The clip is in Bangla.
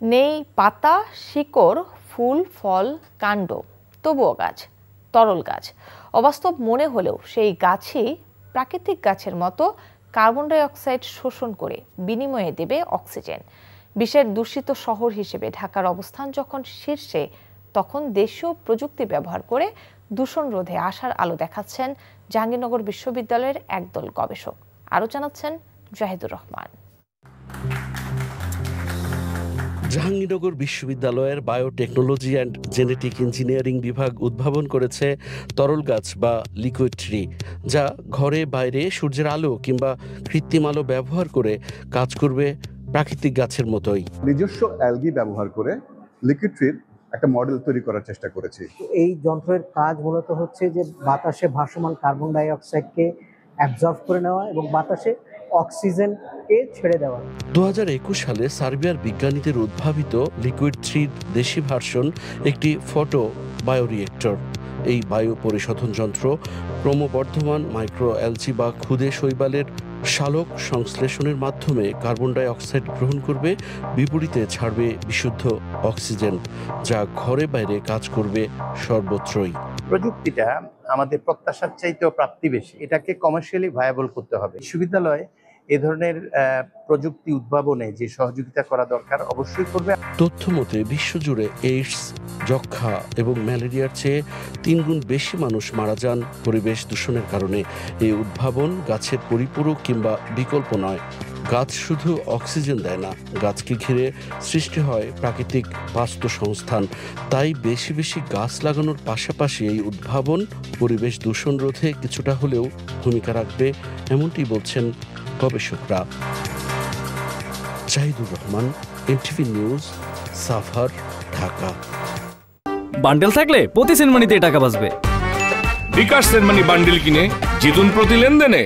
নেই পাতা, শিকড়, ফুল, ফল, কাণ্ড, তবুও গাছ, তরল গাছ। অবাস্তব মনে হলেও সেই গাছই প্রাকৃতিক গাছের মতো কার্বন ডাই অক্সাইড শোষণ করে বিনিময়ে দেবে অক্সিজেন। বিশ্বের দূষিত শহর হিসেবে ঢাকার অবস্থান যখন শীর্ষে, তখন দেশীয় প্রযুক্তি ব্যবহার করে দূষণ রোধে আশার আলো দেখাচ্ছেন জাহাঙ্গীরনগর বিশ্ববিদ্যালয়ের একদল গবেষক। আরও জানাচ্ছেন জাহিদুর রহমান। জাহাঙ্গীরনগর বিশ্ববিদ্যালয়ের বায়োটেকনোলজি অ্যান্ড জেনেটিক ইঞ্জিনিয়ারিং বিভাগ উদ্ভাবন করেছে তরল গাছ বা লিকুইড ট্রি, যা ঘরে বাইরে সূর্যের আলো কিংবা কৃত্রিম আলো ব্যবহার করে কাজ করবে প্রাকৃতিক গাছের মতোই। নিজস্ব অ্যালগি ব্যবহার করে লিকুইড ট্রির একটা মডেল তৈরি করার চেষ্টা করেছি। এই যন্ত্রের কাজ মূলত হচ্ছে যে বাতাসে ভাসমান কার্বন ডাই অক্সাইডকে অ্যাবজর্ব করে নেওয়া এবং বাতাসে অক্সিজেনকে ছেড়ে দেওয়া। 2021 সালে সার্বিয়ার বিজ্ঞানীদের উদ্ভাবিত লিকুইড থ্রির দেশি ভার্সন একটি ফটো বায়োরিয়েক্টর। এই বায়ু পরিশোধন যন্ত্র ক্রমবর্ধমান মাইক্রো অ্যালজি বা ক্ষুদে শৈবালের শালক সংশ্লেষণের মাধ্যমে কার্বন ডাই অক্সাইড গ্রহণ করবে, বিপরীতে ছাড়বে বিশুদ্ধ অক্সিজেন, যা ঘরে বাইরে কাজ করবে সর্বত্রই। প্রযুক্তিটা আমাদের প্রত্যাশার চাইতেও প্রাপ্তি বেশি। এটাকে কমার্শিয়ালি ভায়াবল করতে হবে। বিশ্ববিদ্যালয় এ ধরনের প্রযুক্তি উদ্ভাবনে যে সহযোগিতা করা দরকার অবশ্যই করবে। তথ্য মতে বিশ্বজুড়ে এইডস, যক্ষ্মা এবং ম্যালেরিয়ার চেয়ে 3 গুণ বেশি মানুষ মারা যান পরিবেশ দূষণের কারণে। এই উদ্ভাবন গাছের পরিপূরক কিংবা বিকল্প নয়। গাছ শুধু অক্সিজেন দেয় না, গাছকে ঘিরে সৃষ্টি হয় প্রাকৃতিক বাস্তুসংস্থান। তাই বেশি বেশি গাছ লাগানোর পাশাপাশি এই উদ্ভাবন পরিবেশ দূষণ রোধে কিছুটা হলেও ভূমিকা রাখবে, এমনটি বলছেন গবেষকরা। Jahidur Rahman, NTV news, Savar, Dhaka. Bundle থাকলে প্রতি সেনমানিতে টাকা বাঁচবে। বিকাশ সেনমানি বান্ডেল কিনে জিতুন প্রতি লেনদেনে।